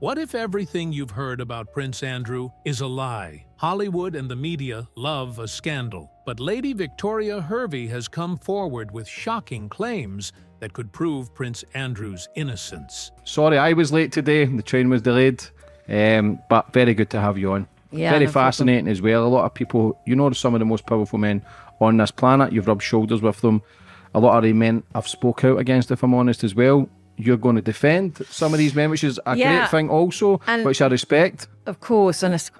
What if everything you've heard about Prince Andrew is a lie? Hollywood and the media love a scandal, but Lady Victoria Hervey has come forward with shocking claims that could prove Prince Andrew's innocence. Sorry, I was late today. The train was delayed, but very good to have you on. Yeah, very no fascinating as well. A lot of people, you know, some of the most powerful men on this planet. You've rubbed shoulders with them. A lot of the men I've spoke out against, if I'm honest, as well. You're going to defend some of these men, which is a great thing also, and which I respect. Of course, and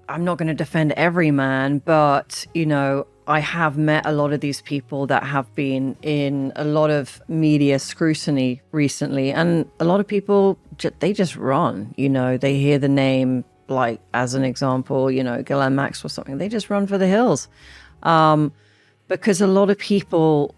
I'm not going to defend every man, but, you know, I have met a lot of these people that have been in a lot of media scrutiny recently, and a lot of people, they just run, you know, they hear the name, like, as an example, you know, Ghislaine Maxwell or something, they just run for the hills. Because a lot of people,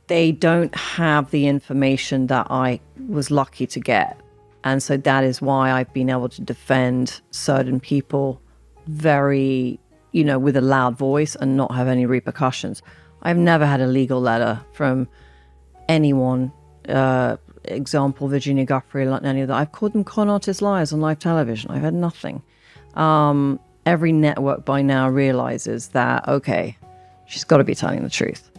they don't have the information that I was lucky to get. And so that is why I've been able to defend certain people very, you know, with a loud voice and not have any repercussions. I've never had a legal letter from anyone, example, Virginia Guthrie, like any of that. I've called them con artist liars on live television. I've had nothing. Every network by now realizes that, okay, she's got to be telling the truth.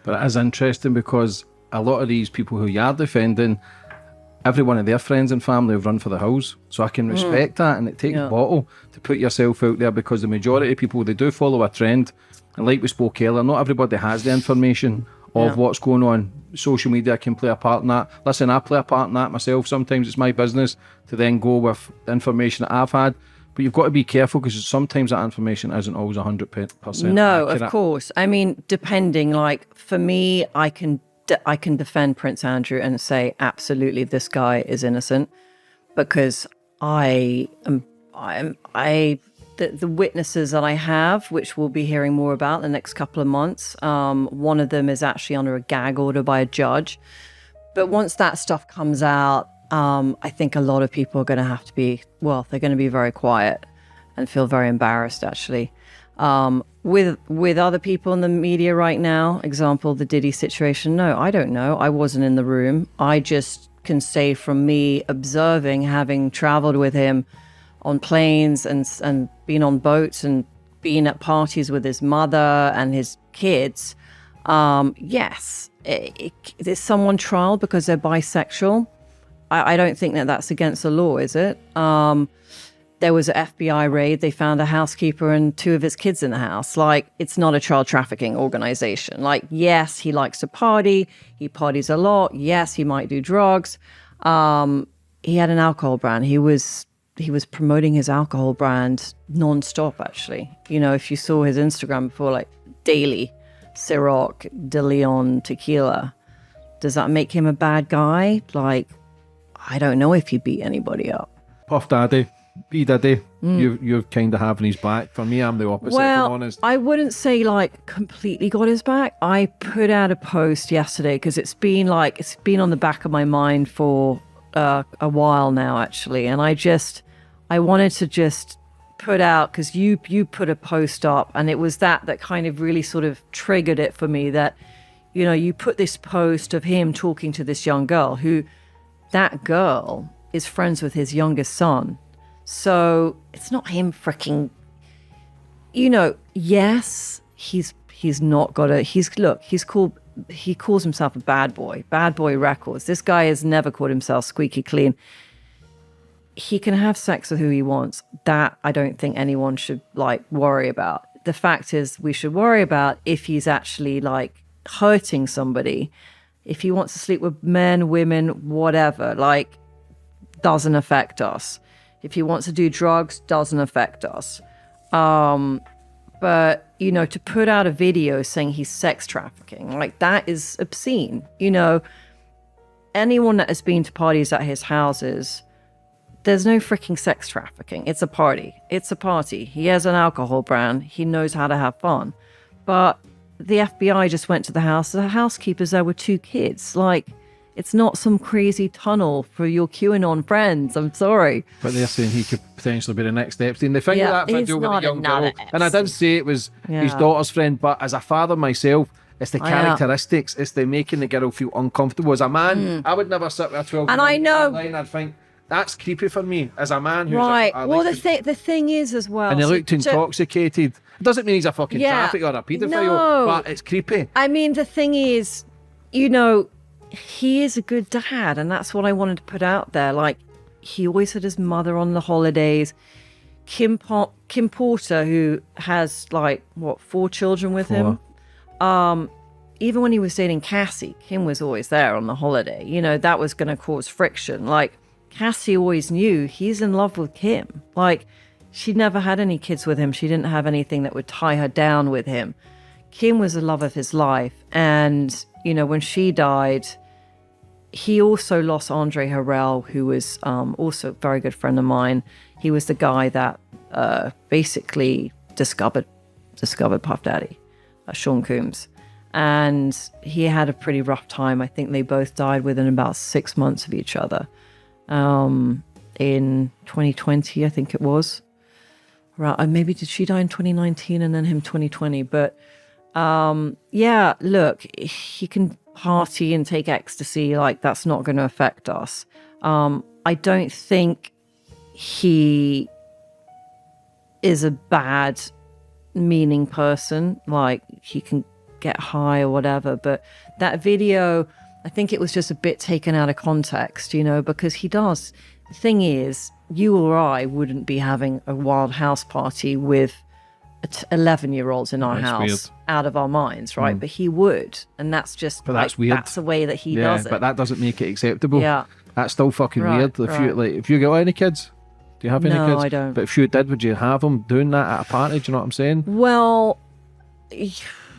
But it is interesting because a lot of these people who you are defending, every one of their friends and family have run for the hills. So I can respect that, and it takes a bottle to put yourself out there, because the majority of people, they do follow a trend. And like we spoke earlier, not everybody has the information of what's going on. Social media can play a part in that. Listen, I play a part in that myself. Sometimes it's my business to then go with information that I've had. But you've got to be careful, because sometimes that information isn't always 100% No, accurate. of course. I mean, depending, like, for me, I can defend Prince Andrew and say, absolutely, this guy is innocent, because the witnesses that I have, which we'll be hearing more about the next couple of months, one of them is actually under a gag order by a judge. But once that stuff comes out, I think a lot of people are going to have to be, well, they're going to be very quiet and feel very embarrassed, actually. With other people in the media right now, example, the Diddy situation, no, I don't know. I wasn't in the room. I just can say from me observing, having traveled with him on planes and been on boats and been at parties with his mother and his kids, yes, is someone trialed because they're bisexual? I don't think that that's against the law, is it? There was an FBI raid. They found a housekeeper and 2 of his kids in the house. Like, it's not a child trafficking organization. Like, yes, he likes to party. He parties a lot. Yes, he might do drugs. He had an alcohol brand. He was promoting his alcohol brand nonstop, actually. You know, if you saw his Instagram before, like, daily, Ciroc, De Leon, tequila. Does that make him a bad guy? Like, I don't know if he beat anybody up. Puff Daddy, P. Diddy, you're kind of having his back. For me, I'm the opposite, if I'm honest. I wouldn't say, like, completely got his back. I put out a post yesterday because it's been on the back of my mind for a while now, actually. And I wanted to just put out, because you put a post up, and it was that kind of really sort of triggered it for me, that, you know, you put this post of him talking to this young girl who, that girl is friends with his youngest son. So it's not him freaking, you know, yes, he calls himself a bad boy records. This guy has never called himself squeaky clean. He can have sex with who he wants. That I don't think anyone should, like, worry about. The fact is, we should worry about if he's actually, like, hurting somebody. If he wants to sleep with men, women, whatever, like, doesn't affect us. If he wants to do drugs, doesn't affect us. But, you know, to put out a video saying he's sex trafficking, like, that is obscene. You know, anyone that has been to parties at his houses, there's no freaking sex trafficking. It's a party. It's a party. He has an alcohol brand. He knows how to have fun. But the FBI just went to the house. The housekeepers there with 2 kids. Like, it's not some crazy tunnel for your QAnon friends. I'm sorry. But they're saying he could potentially be the next Epstein. The thing with that video with the young girl, and I did say it was his daughter's friend, but as a father myself, it's the characteristics. It's the making the girl feel uncomfortable. As a man, I would never sit with a 12-year-old. And I know. I'd think, That's creepy for me as a man who's Right. I Well, like the thing is as well. and he so looked to- intoxicated. It doesn't mean he's a fucking traffic or a paedophile, No. but it's creepy. I mean, the thing is, you know, he is a good dad, and that's what I wanted to put out there. Like, he always had his mother on the holidays. Kim Porter, who has like 4 children with him. Even when he was dating Cassie, Kim was always there on the holiday. You know, that was going to cause friction. Like, Cassie always knew he's in love with Kim. Like, she never had any kids with him. She didn't have anything that would tie her down with him. Kim was the love of his life. And, you know, when she died, he also lost Andre Harrell, who was also a very good friend of mine. He was the guy that basically discovered Puff Daddy, Sean Combs. And he had a pretty rough time. I think they both died within about 6 months of each other. In 2020, I think it was. Right, maybe did she die in 2019 and then him 2020? But yeah, look, he can party and take ecstasy. Like, that's not going to affect us. I don't think he is a bad meaning person. Like, he can get high or whatever, but that video, I think it was just a bit taken out of context, you know, because he does. The thing is, you or I wouldn't be having a wild house party with 11-year-olds in our That's house weird. out of our minds, right? But he would, and that's just, But that's weird. That's the way that he Yeah, does it. but that doesn't make it acceptable. Yeah. That's still fucking Right, weird. If you got any kids, do you have any No, kids? I don't. But if you did, would you have them doing that at a party? Do you know what I'm saying? Well,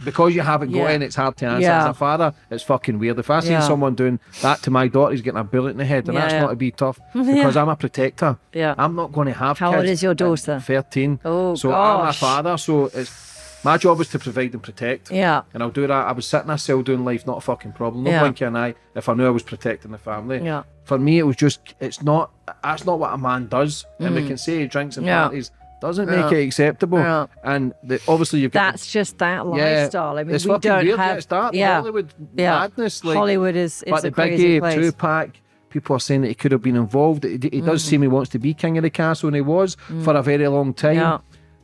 Because you haven't got Yeah. any, it's hard to answer. Yeah. As a father, it's fucking weird. If I see Yeah. someone doing that to my daughter, he's getting a bullet in the head, and Yeah, that's yeah. not to be tough because I'm a protector. Yeah. I'm not going to have How kids. old is your daughter? At 13. Oh, so I'm a gosh. father, so my job is to provide and protect. Yeah. And I'll do that. I was sitting in a cell doing life, not a fucking problem. No Yeah. blinking an eye if I knew I was protecting the family. Yeah. For me, it was just, that's not what a man does. And we can say he drinks and Mm. Yeah. parties. Doesn't make it acceptable. Yeah. And obviously you've got That's just that lifestyle. I mean, it's we fucking don't weird. have. It's that yeah, Hollywood yeah. madness. Like, Hollywood is but a the crazy Biggie, place. Tupac, people are saying that he could have been involved. He does seem he wants to be king of the castle, and he was for a very long time. Yeah.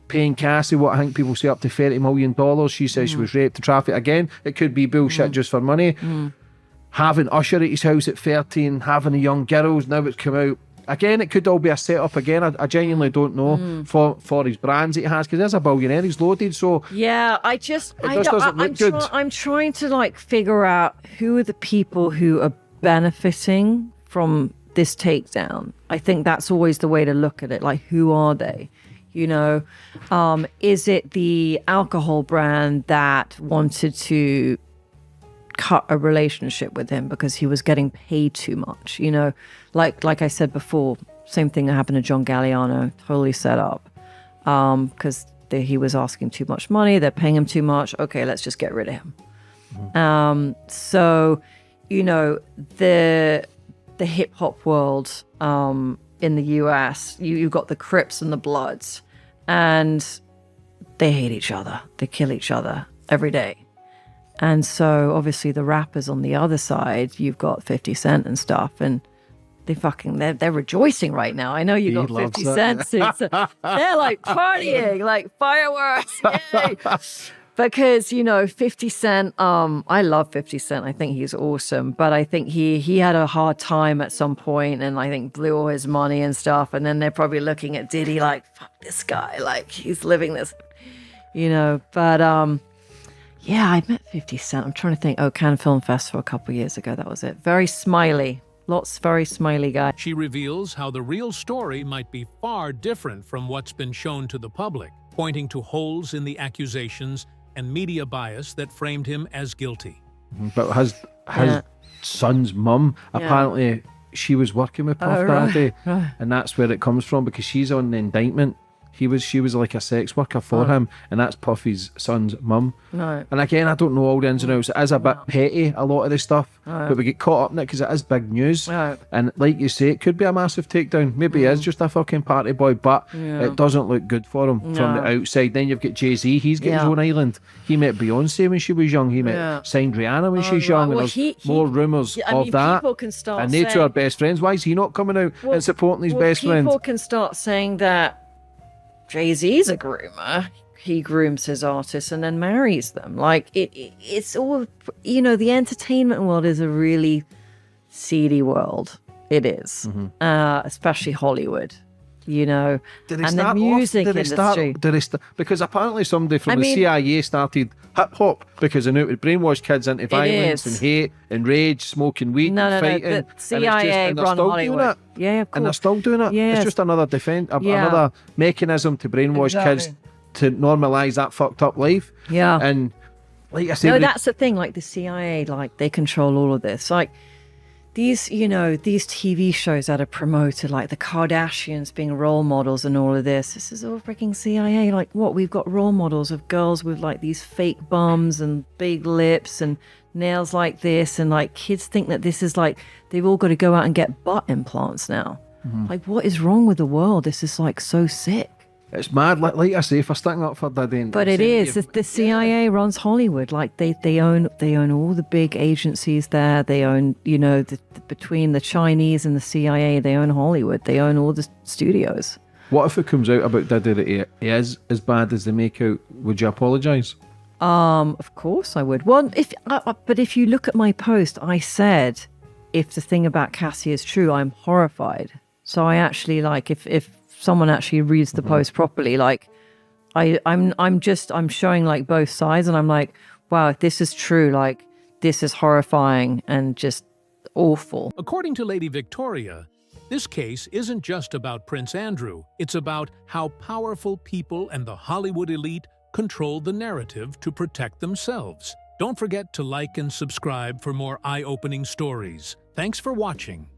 Paying Cassie what I think people say up to $30 million. She says she was raped to traffic. Again, it could be bullshit just for money. Having Usher at his house at 13, having the young girls, now it's come out. Again, it could all be a setup again. I genuinely don't know for his brands that he has, because there's a billionaire, he's loaded. So Yeah, just doesn't look good. I'm trying to like figure out who are the people who are benefiting from this takedown. I think that's always the way to look at it. Like, who are they? You know, is it the alcohol brand that wanted to cut a relationship with him because he was getting paid too much? You know, like I said before, same thing that happened to John Galliano, totally set up, because he was asking too much money, they're paying him too much. Okay, let's just get rid of him. So, you know, the hip hop world in the US, you've got the Crips and the Bloods, and they hate each other. They kill each other every day. And so obviously the rappers on the other side, you've got 50 Cent and stuff, and they're rejoicing right now. I know you got 50 Cent suits. They're like partying, like fireworks. Yay. Because, you know, 50 Cent, I love 50 Cent. I think he's awesome. But I think he had a hard time at some point, and I think blew all his money and stuff. And then they're probably looking at Diddy like, fuck this guy. Like, he's living this, you know. But, yeah, I met 50 Cent. I'm trying to think. Oh, Cannes Film Festival a couple of years ago. That was it. Very smiley. Very smiley guy. She reveals how the real story might be far different from what's been shown to the public, pointing to holes in the accusations and media bias that framed him as guilty. But his son's mum, apparently she was working with Puff Daddy, and that's where it comes from, because she's on the indictment she was like a sex worker for him, and that's Puffy's son's mum. Right. And again, I don't know all the ins and outs. It is a bit petty, a lot of this stuff, but we get caught up in it because it is big news. Right. And like you say, it could be a massive takedown. Maybe he is just a fucking party boy, but it doesn't look good for him from the outside. Then you've got Jay-Z. He's got his own island. He met Beyonce when she was young. He signed Rihanna when she was young. Well, and there's more rumours of that. People can start and they two are best friends. Why is he not coming out and supporting his best friend? People can start saying that Jay-Z's a groomer. He grooms his artists and then marries them. Like, it's all, the entertainment world is a really seedy world. It is. Especially Hollywood. Did they and start the music off, industry. Because apparently somebody from the CIA started hip hop because they knew it would brainwash kids into violence and hate and rage, smoking weed, and fighting. The CIA run Hollywood. Yeah, of course. And they're still doing it. Yes. It's just another another mechanism to brainwash kids to normalise that fucked up life. Yeah. And like I said, that's the thing. Like the CIA, like they control all of this. Like these, these TV shows that are promoted, like the Kardashians being role models and all of this. This is all freaking CIA. Like what? We've got role models of girls with like these fake bums and big lips and nails like this, and like kids think that this is like they've all got to go out and get butt implants now. Like what is wrong with the world? This is like so sick. It's mad, like I say, for sticking up for Diddy. But it is. The CIA runs Hollywood. Like they own all the big agencies there. They own, between the Chinese and the CIA, they own Hollywood. They own all the studios. What if it comes out about Diddy that he is as bad as they make out? Would you apologise? Of course I would. Well, but if you look at my post, I said, if the thing about Cassie is true, I'm horrified. So I actually if someone actually reads the post properly, like I'm showing like both sides, and I'm like, wow, if this is true, like this is horrifying and just awful. According to Lady Victoria, this case isn't just about Prince Andrew. It's about how powerful people and the Hollywood elite control the narrative to protect themselves. Don't forget to like and subscribe for more eye-opening stories. Thanks for watching.